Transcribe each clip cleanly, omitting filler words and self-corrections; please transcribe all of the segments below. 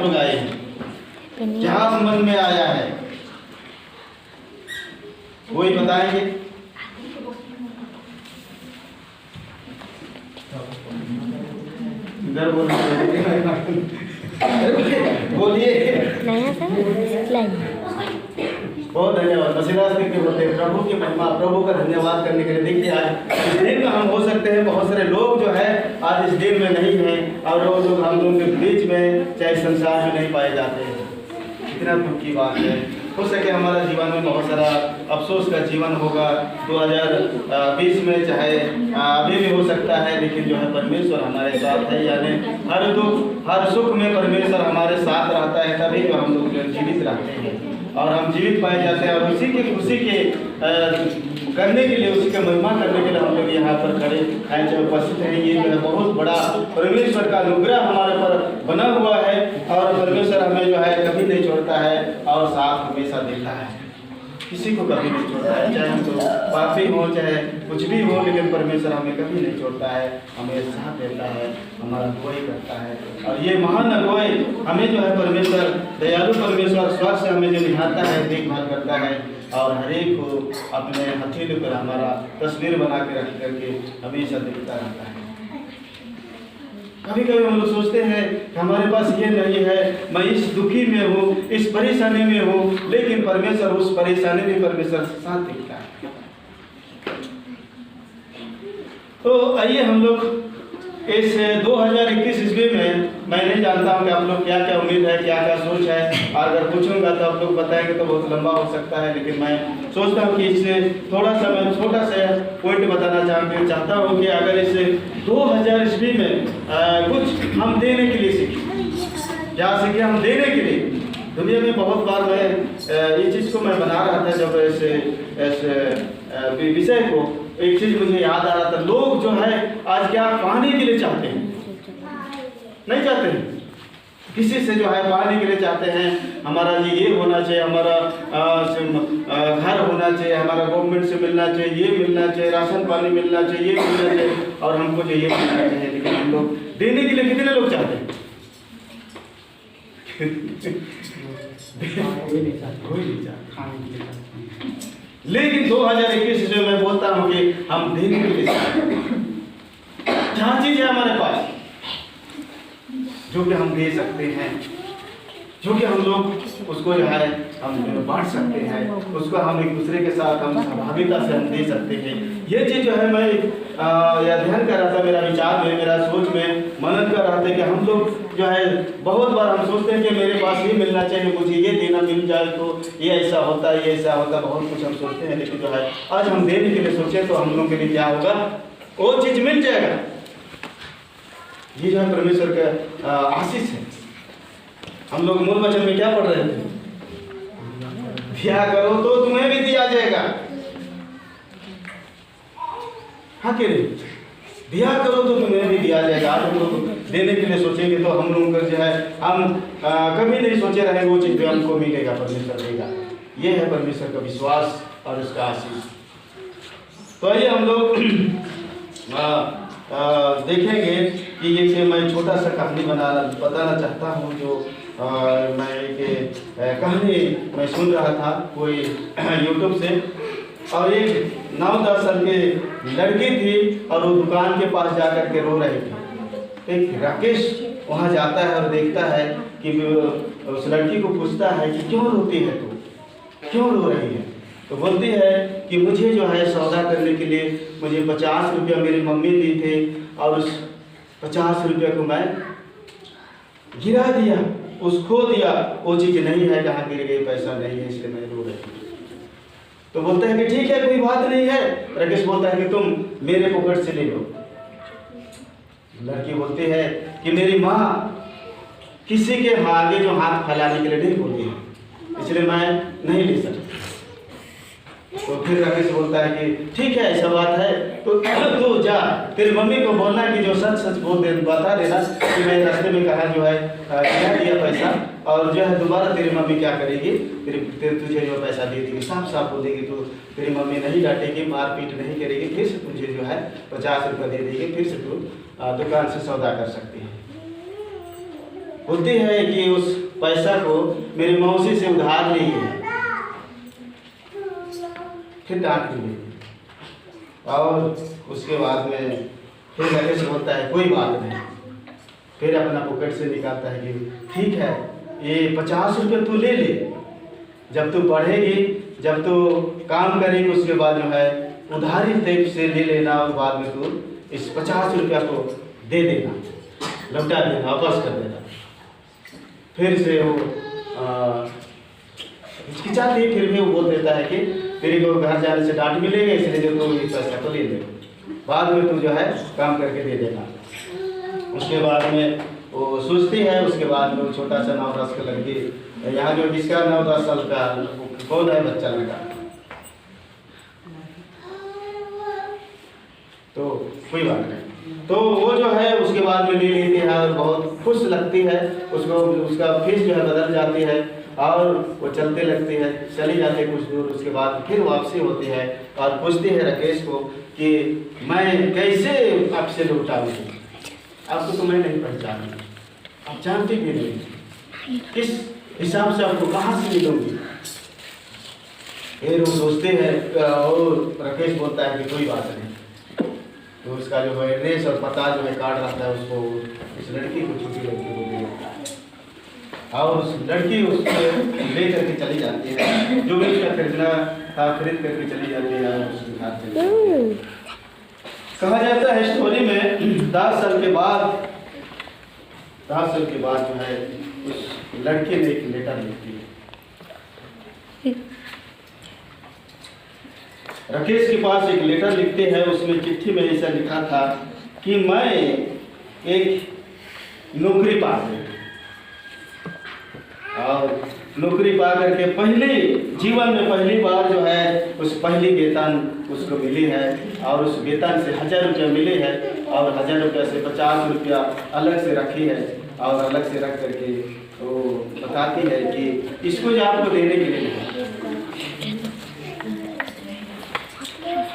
आप लोग आए हैं, जहाँ मन में आया है वही बताएंगे। इधर बोलिए। बहुत धन्यवाद। मसीदास लिखते होते हैं प्रभु की महिमा, प्रभु का धन्यवाद करने के लिए। देखिए आज इस दिन में हम हो सकते हैं, बहुत सारे लोग जो है आज इस दिन में नहीं हैं और वो लोग हम लोगों के बीच में चाहे संसार में नहीं पाए जाते हैं। कितना दुख की बात है। हो सके हमारा जीवन में बहुत सारा अफसोस का जीवन होगा 2020 में, चाहे अभी भी हो सकता है, लेकिन जो है परमेश्वर हमारे साथ है। यानी हर दुख हर सुख में परमेश्वर हमारे साथ रहता है, तभी तो हम लोग जीवित रहते हैं और हम जीवित पाए जाते हैं। और उसी के खुशी के करने के लिए, उसी का महिमा करने के लिए हम लोग यहाँ पर खड़े हैं, जो उपस्थित हैं। ये जो है बहुत बड़ा परमेश्वर का अनुग्रह हमारे पर बना हुआ है और परमेश्वर हमें जो है कभी नहीं छोड़ता है और साथ हमेशा देता है। किसी को कभी नहीं छोड़ता है, चाहे हम तो पापी हो चाहे कुछ भी हो, लेकिन परमेश्वर हमें कभी नहीं छोड़ता है, हमें साथ देता है, हमारा अगुवाई करता है। और ये महान अगुवाई हमें जो है परमेश्वर, दयालु परमेश्वर स्वर्ग से हमें जो निहारता है, देखभाल करता है और हर एक को अपने हथेली पर हमारा तस्वीर बना के रख करके हमेशा देखता रहता है। कभी कभी हम लोग सोचते हैं कि हमारे पास ये नहीं है, मैं इस दुखी में हूँ, इस परेशानी में हूँ, लेकिन परमेश्वर उस परेशानी में परमेश्वर साथ देखता है। तो आइए हम लोग इस 2021 ईस्वी में, मैं नहीं जानता हूँ कि आप लोग क्या क्या उम्मीद है, क्या क्या सोच है। अगर पूछूंगा तो आप लोग बताएंगे तो बहुत लंबा हो सकता है, लेकिन मैं सोचता हूँ कि इससे थोड़ा सा मैं छोटा सा पॉइंट बताना चाहता हूँ कि अगर इस 2000 ईस्वी में कुछ हम देने के लिए सीखें। क्या सीखे हम देने के लिए? दुनिया में बहुत बार मैं इस चीज़ को मैं बना रहा था, जब इस विषय को एक चीज़ मुझे याद आ रहा था। लोग जो है आज क्या पाने के लिए चाहते हैं, नहीं चाहते हैं किसी से जो है पाने के लिए चाहते हैं। हमारा ये होना चाहिए, हमारा घर होना चाहिए, हमारा गवर्नमेंट से मिलना चाहिए, ये मिलना चाहिए, राशन पानी मिलना चाहिए, ये मिलना चाहिए और हमको जो ये मिलना चाहिए। लेकिन हम लोग देने के लिए कितने लोग चाहते हैं? कोई नहीं चाहता। लेकिन 2021 में मैं बोलता हूँ कि हम देने के लिए जहाँ चीज है हमारे पास जो कि हम दे सकते हैं, जो कि हम लोग उसको जो है हम बांट सकते हैं, उसको हम एक दूसरे के साथ हम सहभागिता से हम दे सकते हैं। ये चीज़ जो है मैं अध्ययन कर रहा था, मेरा विचार में, मेरा सोच में मनन कर रहा था कि हम लोग जो है बहुत बार हम सोचते हैं कि मेरे पास ये मिलना चाहिए, मुझे ये देना मिल जाए तो ये ऐसा होता है, ये ऐसा होता, बहुत कुछ हम सोचते हैं। लेकिन जो है आज हम देने के लिए सोचें तो हम लोग के लिए क्या होगा, वो चीज़ मिल जाएगा। ये जो है परमेश्वर का आशीष है। हम लोग मूल वचन में क्या पढ़ रहे थे? दिया करो तो तुम्हें भी दिया जाएगा। हाँ कि नहीं? दिया करो तो तुम्हें भी दिया जाएगा। आज हम लोग देने के लिए सोचेंगे तो हम लोग जो है हम कभी नहीं सोचे रहेंगे वो चीज़ जो हमको मिलेगा, परमेश्वर देगा। ये है परमेश्वर का विश्वास और उसका आशीष। तो आइए हम लोग देखेंगे कि ये मैं छोटा सा कहानी बताना चाहता हूँ। जो मैं एक कहानी मैं सुन रहा था कोई यूट्यूब से, और एक 9-10 साल की लड़की थी और वो दुकान के पास जाकर के रो रही थी। एक राकेश वहाँ जाता है और देखता है कि उस लड़की को पूछता है कि क्यों रोती है तू, क्यों रो रही है? तो बोलती है कि मुझे जो है सौदा करने के लिए मुझे 50 रुपया मेरी मम्मी दी थे और उस 50 रुपया को मैं गिरा दिया, खो दिया, वो चीज़ नहीं है, जहाँ गिर गई पैसा नहीं है, इसलिए मैं रो रही हूँ। तो बोलते हैं कि ठीक है कोई बात नहीं है। राकेश बोलता है कि तुम मेरे पॉकेट से ले लो। लड़की बोलती है कि मेरी माँ किसी के आगे जो हाथ फैलाने के लिए नहीं बोलती है, इसलिए मैं नहीं ले सकती। तो फिर राकेश बोलता है कि ठीक है ऐसा बात है तो तू जा, तेरी मम्मी को बोलना कि जो सच सच बता देना कि मैं रास्ते में कहा जो है क्या दिया पैसा, और जो है दोबारा तेरी मम्मी क्या करेगी, तुझे जो पैसा दे देगी, साफ साफ बोलेगी। तो तेरी मम्मी नहीं डांटेगी, मारपीट नहीं करेगी, फिर से तुझे जो है 50 रुपये दे देगी, फिर से तू दुकान से सौदा कर सकती है। बोलती है कि उस पैसा को मेरी मौसी से उधार ली है। फिर डांट ली और उसके बाद में फिर लगे से बोलता है कोई बात नहीं। फिर अपना पॉकेट से निकालता है कि ठीक है, ये 50 रुपये तू ले ले, जब तू पढ़ेगी, जब तू काम करेगी, उसके बाद जो है उधारी टाइप से ले लेना और बाद में तू इस 50 रुपया को दे देना, लौटा देना, वापस कर देना। फिर से वो हिचकिचाती, फिर भी वो बोल देता है कि तेरे को घर जाने से डांट मिलेगी, इसलिए जो तू ये पैसा तो ले ले, बाद में तू जो है काम करके दे देना। उसके बाद में वो सोचती है, उसके बाद में वो छोटा सा 9-10 का लड़की, यहाँ जो जिसका 9-10 साल का कौन है बच्चा लड़का, तो कोई बात नहीं, तो वो जो है उसके बाद में ले लेती है और बहुत खुश लगती है। उसको उसका फीस जो है बदल जाती है और वो चलते लगती है, चली जाती है कुछ दूर। उसके बाद फिर वापसी होती है और पूछती है राकेश को कि मैं कैसे आपसे लौटाऊँ, आपको तो मैं नहीं पहचानी, आप जानते भी नहीं, किस हिसाब से आपको कहाँ से मिलूंगी। फिर वो सोचते हैं और राकेश बोलता है कि कोई बात नहीं, तो उसका जो है एड्रेस और पता जो है कार्ड रहता है उसको उस लड़की को, छोटी लड़की को दे देता है और उस लड़की उसको ले करके चली जाती है, जो भी उसका खरीदना था खरीद करके चली जाती है और उसके साथ चली जाती है। कहा जाता है स्टोरी में 10 साल के बाद जो है उस लड़के ने एक लेटर लिखी है। राकेश के पास एक लेटर लिखते हैं, उसमें चिट्ठी में ऐसा लिखा था कि मैं एक नौकरी पा गई और नौकरी पा करके जीवन में पहली बार जो है उस पहली वेतन उसको मिली है और उस वेतन से 1000 रुपया मिले हैं और 1000 रुपया से 50 रुपया अलग से रखी है और अलग से रख करके वो बताती है कि इसको जो आपको देने के लिए,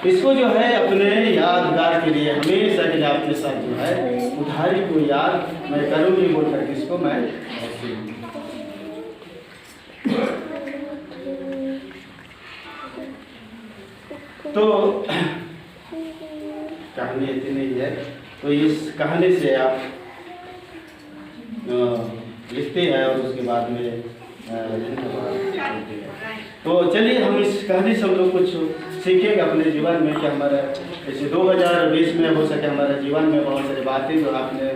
इसको जो है अपने यादगार के लिए हमेशा के लिए आपके साथ जो है उधारी को याद मैं करूँगी बोल करके इसको मैं तो कहानी इतनी ही है। तो इस कहानी से आप लिखते हैं और उसके बाद में तो चलिए हम इस कहानी से हम लोग कुछ सीखेंगे अपने जीवन में कि हमारा जैसे 2020 में हो सके हमारे जीवन में बहुत सारी बातें जो आपने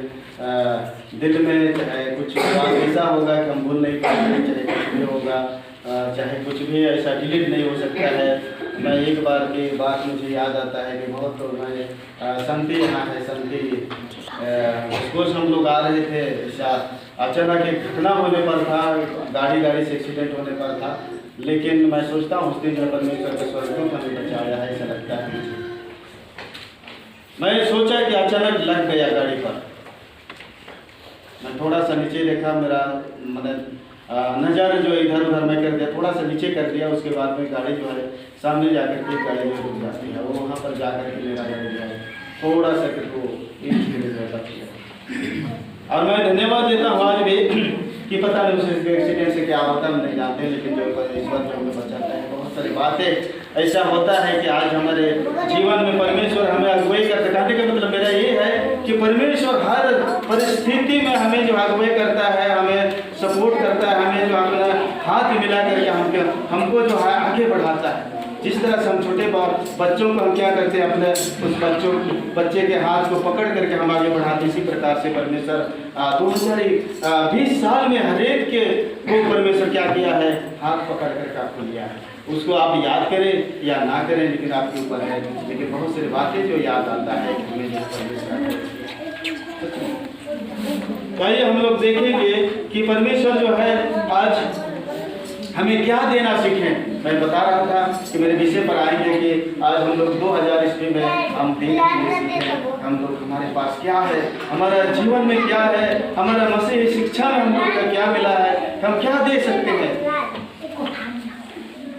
दिल में चाहे कुछ ऐसा होगा कि हम भूल नहीं पाएंगे, चाहे कुछ भी होगा, चाहे कुछ भी ऐसा डिलीट नहीं हो सकता है। मैं एक बार की बात मुझे याद आता है कि बहुत तो मैं संती यहाँ है संती उसको हम लोग आ रहे थे, ऐसा अचानक एक घटना होने पर था, गाड़ी से एक्सीडेंट होने पर था, लेकिन मैं सोचता हूँ उस दिन जो परमेश्वर के स्वर्गदूत हमें बचाया है, ऐसा लगता है मुझे। मैं सोचा कि अचानक लग गया गाड़ी पर, मैं थोड़ा सा नीचे देखा, मेरा मतलब नज़ारा जो इधर उधर मैं कर दिया, थोड़ा सा नीचे कर दिया, उसके बाद में गाड़ी जो है सामने जाकर के गाड़ी में रुक जाती है, वो वहाँ पर जाकर के मेरा गाड़ी जो है थोड़ा सा वो और मैं धन्यवाद देता हूँ आज भी कि पता नहीं उस एक्सीडेंट से क्या होता हम नहीं जानते, लेकिन जो ईश्वर जो हमें बचाता है। बहुत सारी बातें ऐसा होता है कि आज हमारे जीवन में परमेश्वर हमें अगुवाई करता है। कहने का मतलब मेरा ये है कि परमेश्वर हर परिस्थिति में हमें जो अगुवाई करता है, हमें सपोर्ट करता है, हमें जो अपना हाथ मिला करके हमको जो है आगे बढ़ाता है। जिस तरह से हम छोटे बच्चों को हम क्या करते हैं, अपने उस बच्चे के हाथ को पकड़ करके हम आगे बढ़ाते, इसी प्रकार से परमेश्वर 2020 साल में हरेक के वो परमेश्वर क्या किया है, हाथ पकड़ करके आपको लिया है। उसको आप याद करें या ना करें लेकिन आपके ऊपर है, लेकिन बहुत सारी बातें जो याद आता है कि हमें परमेश्वर। आइए हम लोग देखेंगे कि परमेश्वर जो है आज हमें क्या देना सीखें। मैं बता रहा था कि मेरे विषय पर आएंगे कि आज हम लोग 2000 ईस्वी में हम देने के लिए सीखें, हम लोग हमारे पास क्या है, हमारा जीवन में क्या है, हमारा मसीही शिक्षा में हम लोग का क्या मिला है, हम क्या दे सकते हैं।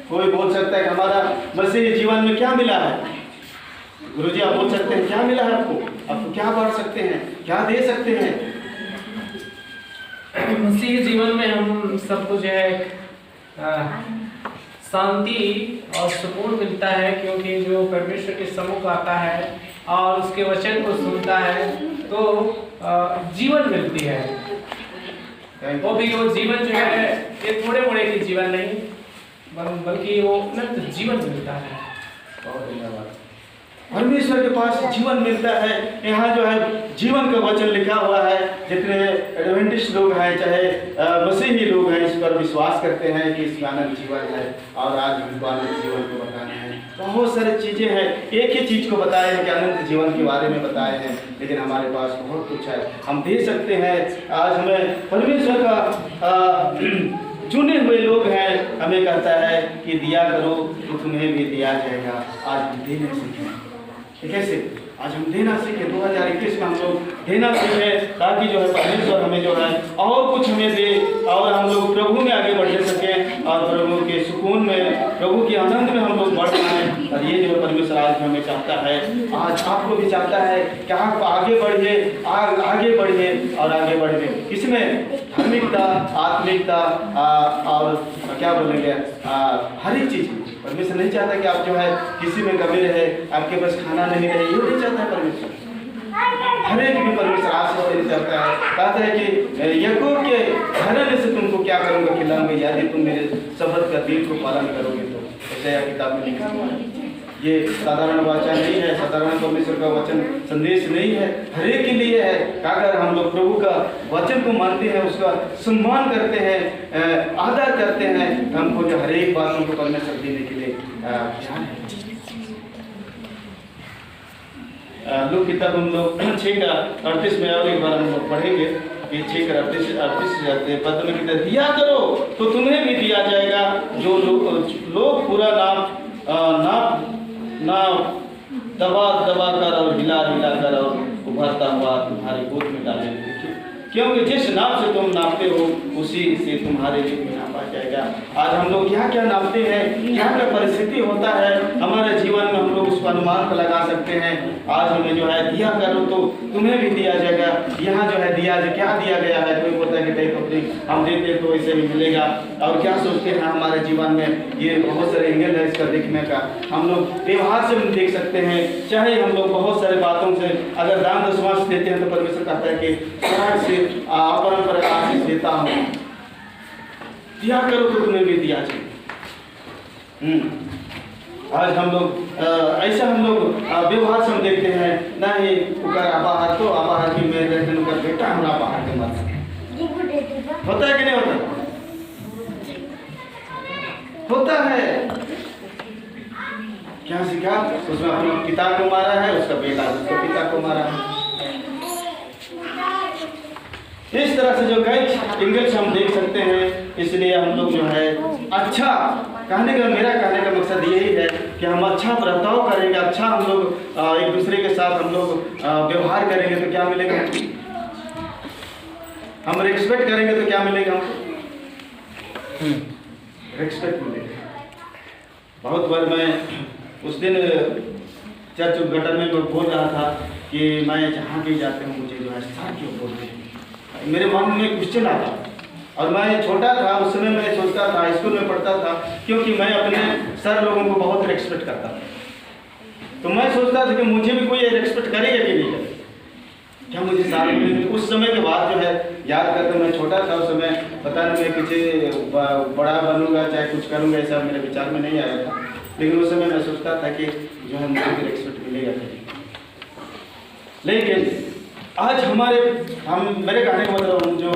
कोई बोल सकता है कि हमारा मसीही जीवन में क्या मिला है। गुरुजी आप बोल सकते हैं क्या मिला है आपको क्या बांट सकते हैं, क्या दे सकते हैं। मसीह जीवन में हम सबको जो है शांति और सुकून मिलता है, क्योंकि जो परमेश्वर के सम्मुख आता है और उसके वचन को सुनता है तो जीवन मिलती है। वो भी वो जीवन जो है ये थोड़े मोड़े के जीवन नहीं, बल्कि वो अनंत जीवन मिलता है। बहुत धन्यवाद। परमेश्वर के पास जीवन मिलता है। यहाँ जो है जीवन का वचन लिखा हुआ है। जितने एडवेंटिस्ट लोग हैं, चाहे मसीही लोग हैं, इस पर विश्वास करते हैं कि इसमें अनंत जीवन है। और आज भगवान ने जीवन को बताना है, बहुत सारी चीज़ें हैं। एक ही चीज़ को बताए हैं कि अनंत जीवन के बारे में बताए हैं, लेकिन हमारे पास बहुत कुछ है, हम दे सकते हैं। आज हमें परमेश्वर का चुने हुए लोग हैं, हमें कहता है कि दिया करो तो तुम्हें भी दिया जाएगा। आज हम देने सीखें। कैसे? आज हम देना सीखें। 2021 में हम लोग देना सीखें, ताकि जो है परमेश्वर हमें जो है और कुछ हमें दे और हम लोग प्रभु में आगे बढ़ सकें और प्रभु के सुकून में, प्रभु के आनंद में हम लोग बढ़ पाएँ। और ये जो परमेश्वर आज हमें चाहता है, आज आपको भी चाहता है कि आप आगे बढ़िए, आगे बढ़िए और आगे बढ़िए। इसमें धार्मिकता, आत्मिकता और क्या बोलेंगे, हर एक चीज़ परमेश्वर नहीं चाहता कि आप जो है किसी में कमी रहे, आपके पास खाना नहीं रहे, ये नहीं चाहता है परमेश्वर। हर एक में परमेश्वर आशीष देना चाहता है। कहता है कि याकूब के घराने से तुमको क्या करूँगा, खिलाऊंगा, यदि तुम मेरे शब्द का दिल को पालन करोगे तो। ऐसा किताब में लिखा हुआ है। ये साधारण वचन नहीं है, साधारण परमेश्वर का वचन संदेश नहीं है, हर एक के लिए है। अगर हम लोग प्रभु का वचन को मानते हैं, उसका सम्मान करते हैं, आदर करते हैं, हमको जो हर एक बातों को परमेश्वर देने के लिए ध्यान है। लोग किताब हम लोग 6:38 में और एक बार हम लोग पढ़ेंगे कि 6:38 पद में कहते दिया करो तो तुम्हें भी दिया जाएगा, जो लोग पूरा ना दबा कर और हिला कर और उभरता हुआ तुम्हारे गोद में डालेंगे, क्योंकि जिस नाप से तुम नापते हो उसी से तुम्हारे लिए भी नापा जाएगा। आज हम लोग क्या क्या नापते हैं, क्या क्या परिस्थिति होता है हमारे जीवन में, हम लोग उसको अनुमान पर लगा सकते हैं। आज हमें जो है दिया करो तो तुम्हें भी दिया जाएगा। यहाँ जो है दिया क्या दिया गया है, कोई बोलता है कि नहीं तो हम देते तो ऐसे ही मिलेगा, और क्या सोचते हैं हमारे जीवन में। ये बहुत सारे एंगल है इसका देखने का। हम लोग व्यवहार से देख सकते हैं, चाहे हम लोग बहुत सारे बातों से अगर दान दशमांश देते हैं तो परमेश्वर कहता है कि से परंपरा आशीष देता हूँ, दिया करो तो तुम्हें भी दिया जाए। आज हम लोग ऐसा हम लोग व्यवहार से हम देखते हैं ना, ये उकर आबाहर तो आबाहर की मेरे रहते उकर बेटा हम आबाहर के मत होता है कि नहीं होता? होता है। क्या सीखा? उसमें अपने पिता को मारा है, उसका बेटा उसके पिता को मारा है। इस तरह से जो कई इंग्लिश हम देख सकते हैं। इसलिए हम लोग जो है अच्छा मेरा कहने का मकसद यही है कि हम अच्छा बर्ताव करेंगे, अच्छा हम लोग एक दूसरे के साथ हम लोग व्यवहार करेंगे तो क्या मिलेगा? हम रिस्पेक्ट करेंगे तो क्या मिलेगा? रिस्पेक्ट मिलेगा। बहुत बार मैं उस दिन चर्च गटर में बोल रहा था कि मैं जहाँ भी जाते हूँ मुझे जो है सर क्यों बोलते हैं। मेरे मन में क्वेश्चन आता, और मैं छोटा था उस समय मैं सोचता था, स्कूल में पढ़ता था, क्योंकि मैं अपने सर लोगों को बहुत रिस्पेक्ट करता था, तो मैं सोचता था कि मुझे भी कोई रिस्पेक्ट करेगा कि नहीं करेगा, क्या मुझे सारे मिलेंगे। उस समय के बाद जो है याद करते, मैं छोटा था उस समय, पता नहीं मैं किसी बड़ा बनूंगा चाहे कुछ करूंगा ऐसा मेरे विचार में नहीं आया था, लेकिन उस समय मैं सोचता था कि जो है मुझे भी रिस्पेक्ट मिलेगा। लेकिन आज मेरे कहने का मतलब हम जो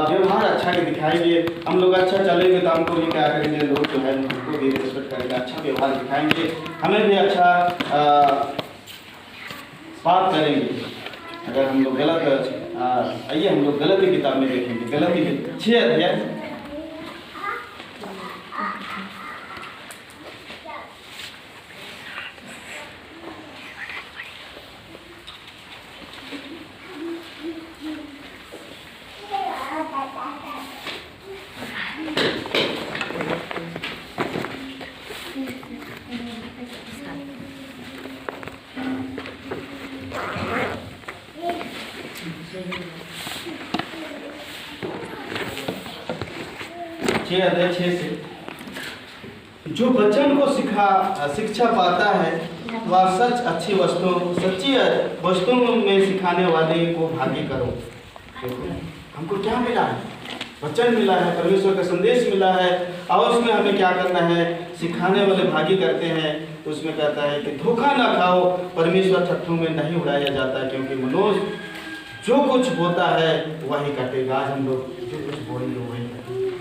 व्यवहार अच्छा के दिखाएंगे, हम लोग अच्छा चलेंगे तो हमको भी क्या करेंगे, लोग जो है उनको भी रिस्पेक्ट करेंगे, अच्छा व्यवहार दिखाएंगे, हमें भी अच्छा बात करेंगे। अगर हम लोग गलत आइए हम लोग गलत ही किताब में देखेंगे, गलती के 6 अध्याय 6 से, जो वचन को शिक्षा पाता है वह सच्ची वस्तुओं में सिखाने वाले को भागी करो। देखो हमको क्या मिला है, वचन मिला है, परमेश्वर का संदेश मिला है, और उसमें हमें क्या करना है, सिखाने वाले भागी करते हैं। उसमें कहता है कि धोखा ना खाओ, परमेश्वर ठट्ठों में नहीं उड़ाया जाता, क्योंकि मनुष्य जो कुछ बोता है वही कटेगा। आज हम लोग जो कुछ बोलेंगे वही कटेंगे।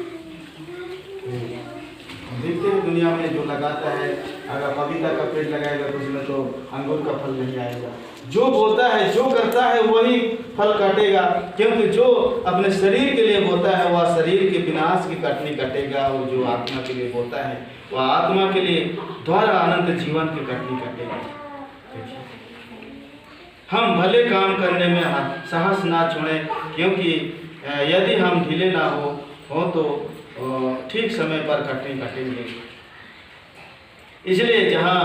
देखते हैं दुनिया में जो लगाता है, अगर पपीता का पेड़ लगाएगा तो उसमें तो अंगूर का फल नहीं आएगा। जो बोता है, जो करता है वही फल काटेगा, क्योंकि जो अपने शरीर के लिए बोता है वह शरीर के विनाश की कटनी कटेगा, और जो आत्मा के लिए बोता है वह आत्मा के लिए द्वारा अनंत जीवन की कटनी कटेगा। हम भले काम करने में साहस ना छोड़ें, क्योंकि यदि हम ढीले ना हो तो ठीक समय पर कटनी कटेंगे। इसलिए जहाँ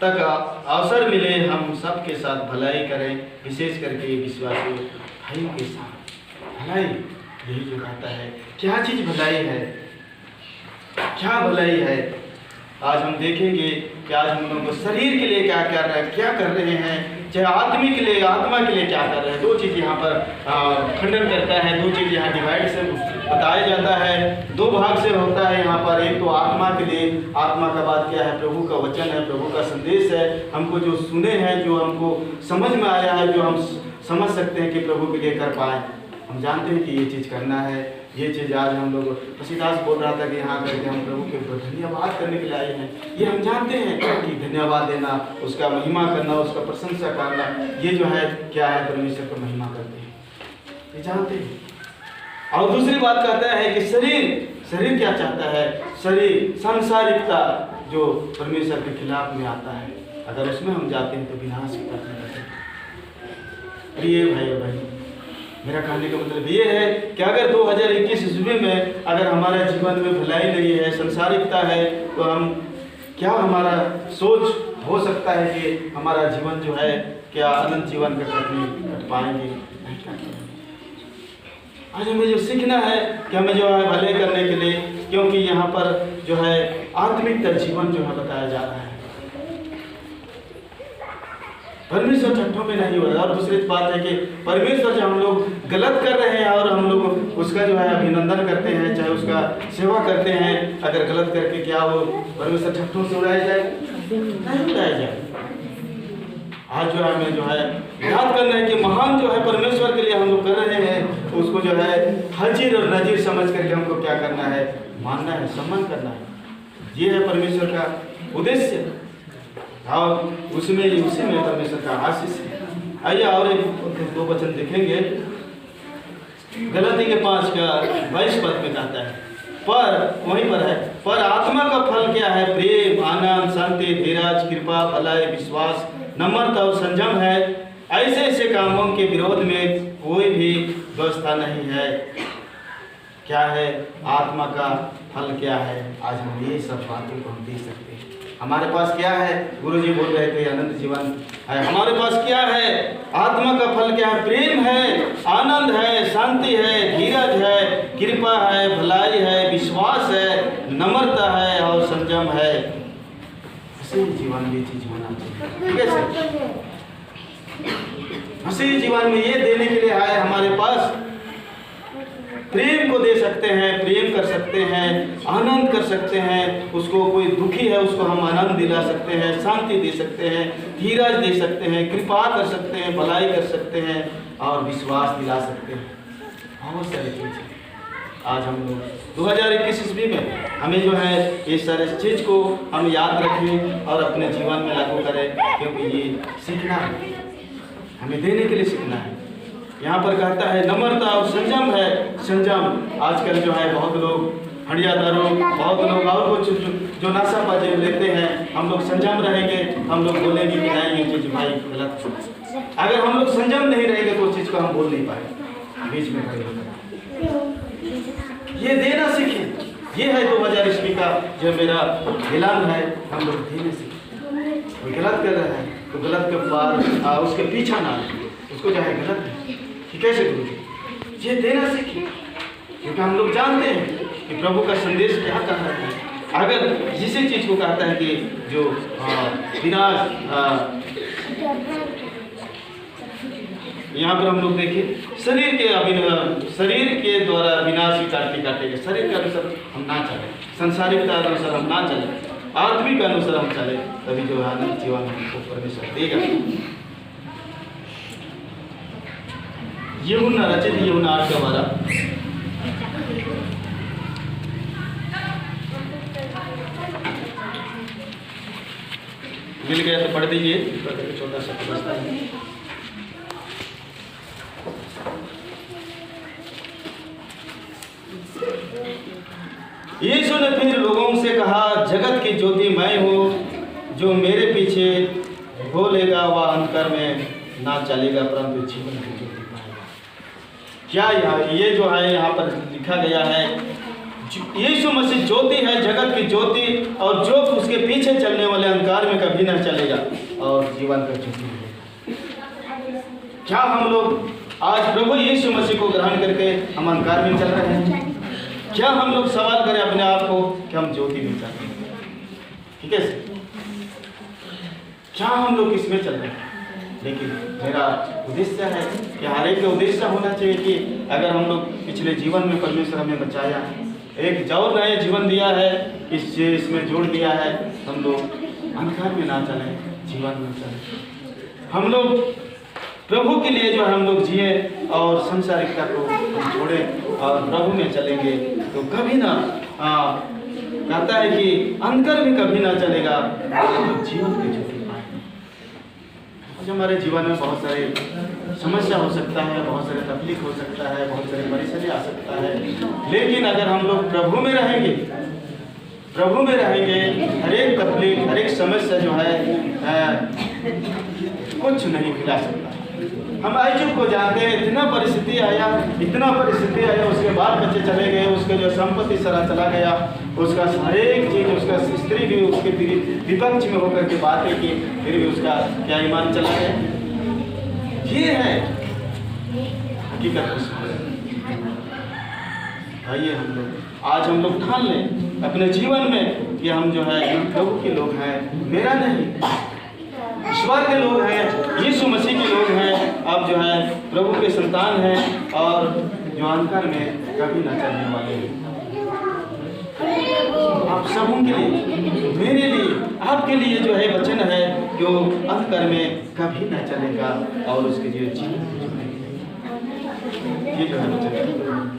तक अवसर मिले हम सबके साथ भलाई करें, विशेष करके विश्वासी भाइयों के साथ भलाई। यही जो कहता है, क्या चीज़ भलाई है, क्या भलाई है। आज हम देखेंगे कि आज हम लोगों को शरीर के लिए क्या कर रहे हैं, चाहे आदमी के लिए, आत्मा के लिए क्या कर रहे हैं। दो चीज़ यहाँ पर खंडन करता है, दो चीज़ यहाँ डिवाइड से बताया जाता है, दो भाग से होता है यहाँ पर। एक तो आत्मा के लिए, आत्मा का बात क्या है, प्रभु का वचन है, प्रभु का संदेश है, हमको जो सुने हैं, जो हमको समझ में आया है, जो हम समझ सकते हैं कि प्रभु के लिए कर पाए। हम जानते हैं कि ये चीज़ करना है, ये चीज़ आज हम लोग, तुलसीदास बोल रहा था कि यहाँ करके हम प्रभु के धन्यवाद करने के लिए आए हैं। ये हम जानते हैं कि धन्यवाद देना, उसका महिमा करना, उसका प्रशंसा करना, ये जो है क्या है, परमेश्वर को महिमा करते हैं, ये जानते हैं। और दूसरी बात कहता है कि शरीर क्या चाहता है, शरीर सांसारिकता जो परमेश्वर के खिलाफ में आता है, अगर उसमें हम जाते हैं तो विनाश की तरफ जाते हैं। प्रिय भाई और बहन, मेरा कहने का मतलब ये है कि अगर 2021 ईस्वी में अगर हमारे जीवन में भलाई नहीं है, संसारिकता है, तो हम क्या, हमारा सोच हो सकता है कि हमारा जीवन जो है क्या अनंत जीवन का कट पाएंगे, नहीं कर पाएंगे। आज हमें जो सीखना है कि हमें जो है भले करने के लिए, क्योंकि यहाँ पर जो है आत्मिक जीवन जो है बताया जा रहा है, परमेश्वर ठट्ठों में नहीं हो रहा। और दूसरी बात है कि परमेश्वर जो हम लोग गलत कर रहे हैं और हम लोग उसका जो है अभिनंदन करते हैं, चाहे उसका सेवा करते हैं, अगर गलत करके क्या वो परमेश्वर ठट्ठों से उड़ाया जाए, नहीं उड़ाया जाए। आज जो हमें जो है याद करना है कि महान जो है परमेश्वर के लिए हम लोग कर रहे हैं, तो उसको जो है हाजिर और नजीर समझ करके हमको क्या करना है, मानना है, सम्मान करना है। ये है परमेश्वर का उद्देश्य, और उसी में परमेश्वर का आशीष है। आइए और एक दो वचन देखेंगे। गलती के 5:22 पद में कहता है, पर वहीं पर है, पर आत्मा का फल क्या है, प्रेम, आनंद, शांति, धीरज, कृपा, भलाई, विश्वास, नम्रता और संयम है। ऐसे कामों के विरोध में कोई भी व्यवस्था नहीं है। क्या है आत्मा का फल, क्या है, आज हम ये सब बातों को हम देख सकते हैं। हमारे पास क्या है, गुरुजी बोल रहे थे अनंत जीवन है। हमारे पास क्या है, आत्मा का फल क्या है, प्रेम है, आनंद है, शांति है, धीरज है, कृपा है, भलाई है, विश्वास है, नम्रता है और संयम है। इसी जीवन में ये चीज होना चाहिए। कैसे मसीह जीवन में ये देने के लिए आए, हमारे पास प्रेम को दे सकते हैं, प्रेम कर सकते हैं, आनंद कर सकते हैं, उसको कोई दुखी है उसको हम आनंद दिला सकते हैं, शांति दे सकते हैं, धीरज दे सकते हैं, कृपा कर सकते हैं, भलाई कर सकते हैं और विश्वास दिला सकते हैं। बहुत सारी चीज़ें आज हम लोग 2021 ईस्वी में हमें जो है ये सारे चीज़ को हम याद रखें और अपने जीवन में लागू करें, क्योंकि ये सीखना है, हमें देने के लिए सीखना है। यहाँ पर कहता है नम्रता और संयम है। संयम आजकल जो है बहुत लोग हंडिया दारू, बहुत लोग और कुछ जो नशा पाजे लेते हैं। हम लोग संयम रहेंगे, हम लोग बोलेंगे कि नहीं ये चीज़ भाई गलत। अगर हम लोग संयम नहीं रहेंगे तो उस चीज़ को हम बोल नहीं पाएंगे, बीच में खड़े होकर। ये देना सीखें। ये है 2000 ईस्वी का जो मेरा ऐलान है, हम लोग देने सीखें। कोई गलत कर रहा है तो गलत के बाद उसके पीछा ना, उसको जो है गलत है कि कैसे गुरु जी ये देना सीखें, क्योंकि हम लोग जानते हैं कि प्रभु का संदेश क्या कह रहा है। अगर इसी चीज़ को कहता है कि जो विनाश, यहाँ पर हम लोग देखिए शरीर के द्वारा विनाश काटेंगे। शरीर के अनुसार हम ना चले, संसारिक के अनुसार हम ना चले, आत्मिक के अनुसार हम चले, तभी जो है अनंत जीवन हमको परमेश्वर देगा। यूहन्ना रचित यूहन्ना 8:12। मिल गया तो पढ़ दीजिए, छोटा सा बस्ता है। यीशु ने फिर लोगों से कहा, जगत की ज्योति मैं हूँ, जो मेरे पीछे हो लेगा वह अंधकार में ना चलेगा परंतु जीवन की ज्योति पाएगा। क्या ये जो है यहाँ पर लिखा गया है, यीशु मसीह ज्योति है, जगत की ज्योति, और जो उसके पीछे चलने वाले अंधकार में कभी ना चलेगा और जीवन का ज्योति मिलेगा। क्या हम लोग आज प्रभु यीशु मसीह को ग्रहण करके हम अंधकार में चल रहे हैं? क्या हम लोग सवाल करें अपने आप को कि हम ज्योति में चल रहे हैं? ठीक है, क्या हम लोग किसमें चल रहे हैं? लेकिन मेरा उद्देश्य है कि हर एक का उद्देश्य होना चाहिए कि अगर हम लोग पिछले जीवन में परमेश्वर हमें बचाया, एक और नया जीवन दिया है, इसमें जोड़ दिया है, हम लोग अंधकार में ना चलें, जीवन में चलें। हम लोग प्रभु के लिए जो हम लोग जिए और संसारिकता को छोड़ें और प्रभु में चलेंगे तो कभी ना कहता है कि अंधकार में कभी ना चलेगा, तो जीवन के ज्योति पाएंगे। आज हमारे जीवन में बहुत सारे समस्या हो सकता है, बहुत सारे तकलीफ हो सकता है, बहुत सारी परेशानी आ सकता है, लेकिन अगर हम लोग प्रभु में रहेंगे, हर एक तकलीफ, हर एक समस्या जो है कुछ नहीं खिला सकता। हम आयजूब को जानते हैं, इतना परिस्थिति आया, उसके बाद बच्चे चले गए, उसके जो संपत्ति सारा चला गया, उसका हर एक चीज, उसका स्त्री भी उसके विपक्ष में होकर के बातें की, फिर भी उसका क्या ईमान चला गया। ये है हकीकत। आइए आज हम लोग ठान लें अपने जीवन में कि हम जो है प्रभु के लोग हैं, मेरा नहीं, ईश्वर के लोग हैं, यीशु मसीह के लोग हैं। आप जो है प्रभु के संतान हैं और जो अंधकार में कभी न चलने वाले हैं। आप सबों के लिए, मेरे लिए, आपके लिए जो है वचन है, जो अंधकार में कभी न चलेगा और उसके जो जीवन ये जो है वचन,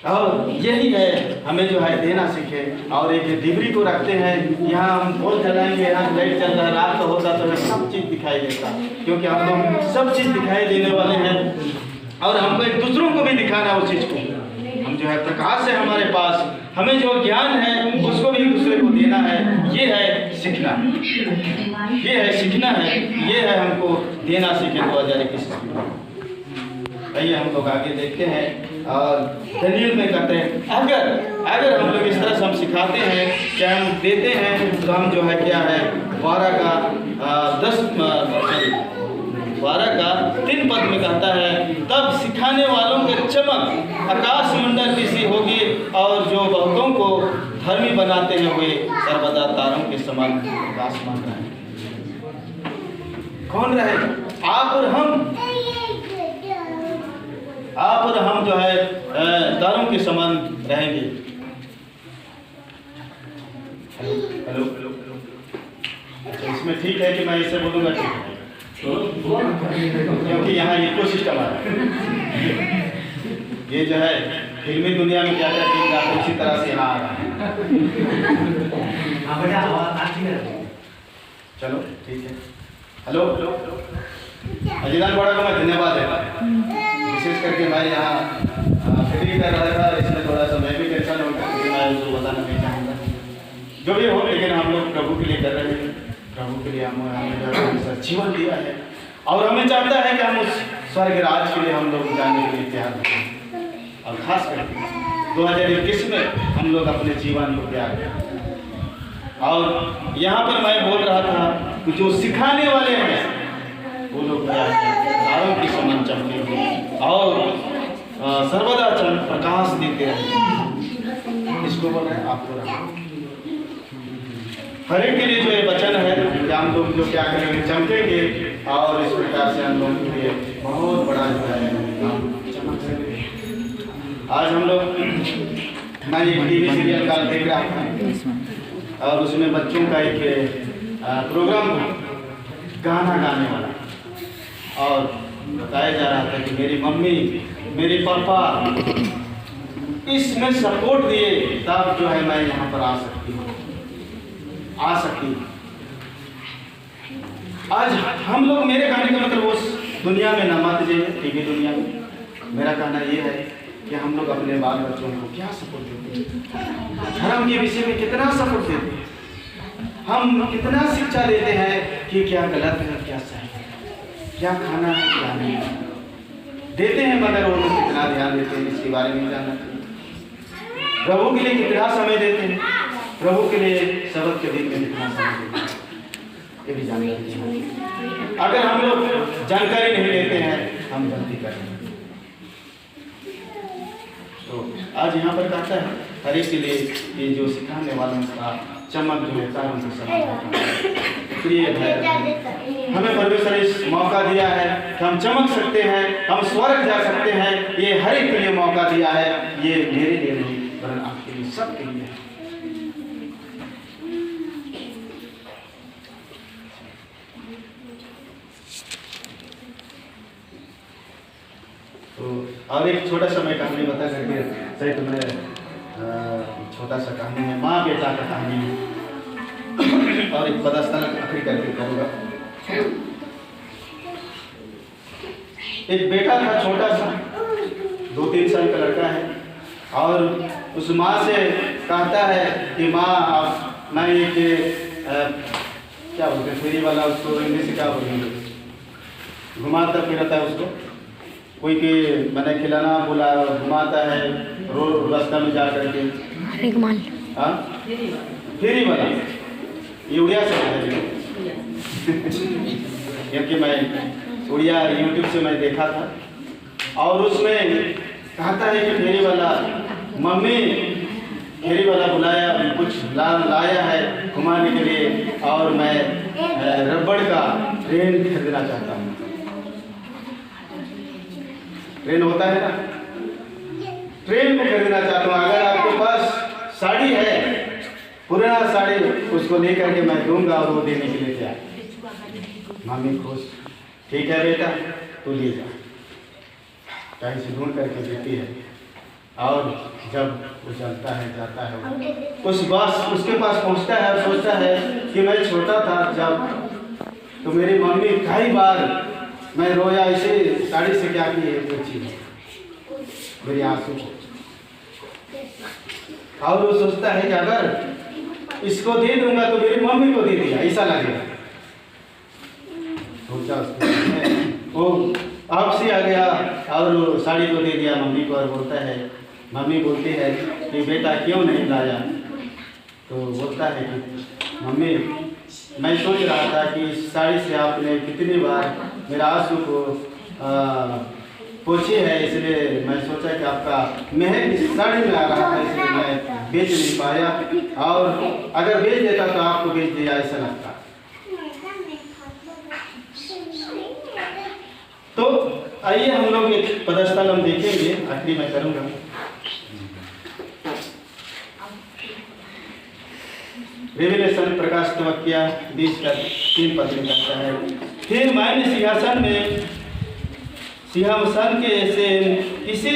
और यही है हमें जो है देना सीखे। और एक डिबरी को रखते हैं, यहाँ हम बोल चलाएंगे, यहाँ लाइट चल रहा है, रात का होता तो हमें सब चीज़ दिखाई देता, क्योंकि हम लोग सब चीज़ दिखाई देने वाले हैं और हमको एक दूसरों को भी दिखाना है उस चीज़ को। हम जो है प्रकाश है हमारे पास, हमें जो ज्ञान है उसको भी दूसरे को देना है। ये है सीखना, ये है हमको देना सीखे 2021 में। आइए हम लोग आगे देखते हैं और दलील में कहते हैं, अगर हम लोग इस तरह से हम सिखाते हैं कि हम देते हैं तो हम जो है क्या है 12 का 3 पद में कहता है, तब सिखाने वालों के चमक आकाश मंडल की सी होगी और जो बहुतों को धर्मी बनाते हैं वे सर्वदा तारों के समान प्रकाशमान रहे। कौन रहे? आप और हम जो है तारों के समान रहेंगे। हेलो, अच्छा इसमें ठीक है कि मैं इसे बोलूँगा, ठीक है, क्योंकि यहाँ इको सिस्टम आ रहा है। ये जो है फिल्मी दुनिया में क्या क्या चीज आता है उसी तरह से यहाँ आ रहा है। चलो ठीक है। हेलो, अजीरान बड़ा को मैं धन्यवाद है, विशेष करके मैं यहाँ फिक्री कर रहा था, इसमें थोड़ा सा मैं भी टेंशन हो गया, क्योंकि मैं उसको बताना नहीं चाहूँगा जो भी हो, लेकिन हम लोग प्रभु के लिए कर रहे हैं, प्रभु के लिए हमें जीवन दिया है और हमें चाहता है कि हम उस स्वर्ग राज के लिए हम लोग जाने के लिए तैयार हैं। और खास करके 2021 में हम लोग अपने जीवन को तैयार करें। और यहाँ पर मैं बोल रहा था कि जो सिखाने वाले हैं वो लोग तारों की समान चमकेंगे और सर्वदा प्रकाश देते रहेंगे। किसको बोल रहे हैं? आपको रखो। हर एक के लिए जो ये वचन है कि हम लोग जो क्या करेंगे, चमकेंगे और इस प्रकार से हम लोग के लिए बहुत बड़ा जो है हम चमक सकेंगे। आज हम लोग मैं एक टीवी सीरियल का देख रहा था और उसमें बच्चों का एक प्रोग्राम था, गाना गाने वाला, और बताया जा रहा था कि मेरी मम्मी मेरे पापा इसमें सपोर्ट दिए तब जो है मैं यहाँ पर आ सकती हूँ। आज हम लोग, मेरे कहने का मतलब उस दुनिया में ना मत जाइए, टीवी दुनिया में। मेरा कहना ये है कि हम लोग अपने बाल बच्चों को क्या सपोर्ट देते हैं, धर्म के विषय में कितना सपोर्ट देते हैं, हम कितना शिक्षा देते हैं कि क्या गलत है क्या सही है, क्या खाना है क्या नहीं है, देते हैं, मगर वो लोग कितना ध्यान देते हैं इसके बारे में जानना चाहिए। प्रभु के लिए कितना समय देते हैं, प्रभु के लिए शब्द के दिन में कितना समय देते हैं, ये भी जानना चाहिए। अगर हम लोग जानकारी नहीं लेते हैं हम गलती करेंगे। तो आज यहाँ पर कहता है हर एक के लिए ये जो सिखाने वालों का चमक जो है तारों के समान प्रिय है। हमें परमेश्वर इस मौका दिया है कि हम चमक सकते हैं, हम स्वर्ग जा सकते हैं। ये हर एक के लिए मौका दिया है, ये मेरे लिए नहीं वरन आपके लिए, सबके लिए है। तो और एक छोटा सा मैं कहानी बता करके सही तुम्हें छोटा सा कहानी है, माँ बेटा का कहानी है और एक पदस्थल आखिरी करके करूँगा। एक बेटा था छोटा सा, 2-3 साल का लड़का है, और उस माँ से कहता है कि माँ आप मैं एक क्या बोलते हैं फेरी वाला, उसको इंग्लिश से क्या बोलेंगे, घुमाता फिराता है उसको, कोई के मैंने खिलाना बोला घुमाता है रोड रास्ता में जा करके, हाँ फेरी वाला, ये उड़िया से है क्योंकि मैं उड़िया यूट्यूब से मैं देखा था। और उसमें कहता है कि फेरी वाला, मम्मी फेरी वाला बुलाया, कुछ लाया है घुमाने के लिए और मैं रबड़ का ट्रेन खरीदना चाहता हूँ। ट्रेन होता है ना, ट्रेन को खरीदना चाहता हूँ, अगर आपके पास साड़ी है, पुराना साड़ी, उसको लेकर के मैं दूंगा और वो देने के लिए तैयार। मम्मी खुश, ठीक है बेटा तू ले जा, कहीं से ढूंढ करके देती है। और जब वो चलता है जाता है उस बस उसके पास पहुंचता है और सोचता है कि मैं छोटा था जब तो मेरी मम्मी कई बार मैं रोया, इसे साड़ी से क्या की है पूछी मेरी आंसू को। और वो सोचता है कि अगर इसको दे दूंगा तो मेरी मम्मी को दे दिया ऐसा लगेगा। सोचा उसको, वो आपसे आ गया और साड़ी को दे दिया मम्मी को, और बोलता है, मम्मी बोलती है कि बेटा क्यों नहीं लाया, तो बोलता है कि मम्मी मैं सोच रहा था कि इस साड़ी से आपने कितनी बार मेरा आंसू को पोछी है, इसलिए मैं सोचा कि आपका महक इस साड़ी में आ रहा था, इसलिए मैं बेच नहीं पाया, और अगर बेच देता तो आपको बेच दिया ऐसा लगता। तो आइए हम लोग एक पदस्थल हम देखेंगे, आखिरी मैं करूँगा। रेवलेशन प्रकाश वाक्य 20:3 पद में कहता है, फिर मैंने सिंहासन के ऐसे किसी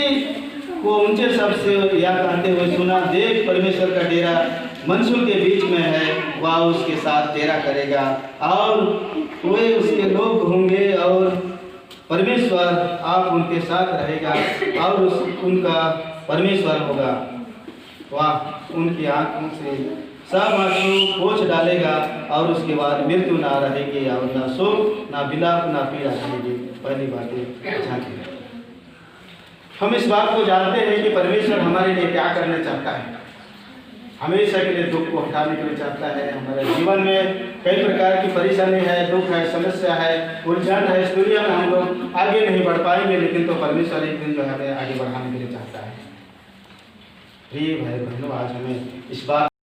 को ऊंचे शब्द से यह कहते हुए सुना, देख परमेश्वर का डेरा मनुष्यों के बीच में है, वह उसके साथ डेरा करेगा और वे उसके लोग होंगे और परमेश्वर आप उनके साथ रहेगा और उनका परमेश्वर होगा। वह उनकी आंखों से सब आंसू पोंछ डालेगा और उसके बाद मृत्यु ना रहेगी और ना शोक ना विलाप ना पीड़ा रहेगी। पहली बातें झांकी। हम इस बात को जानते हैं कि परमेश्वर हमारे लिए क्या करना चाहता है, हमेशा के लिए दुख को हटाने के लिए चाहता है। हमारे जीवन में कई प्रकार की परेशानी है, दुख है, समस्या है, उलझन है, इस दुनिया में हम लोग आगे नहीं बढ़ पाएंगे, लेकिन तो परमेश्वर एक दिन जो है हमें आगे बढ़ाने के लिए चाहता है। प्रिय भाई बहनों, आज हमें इस बात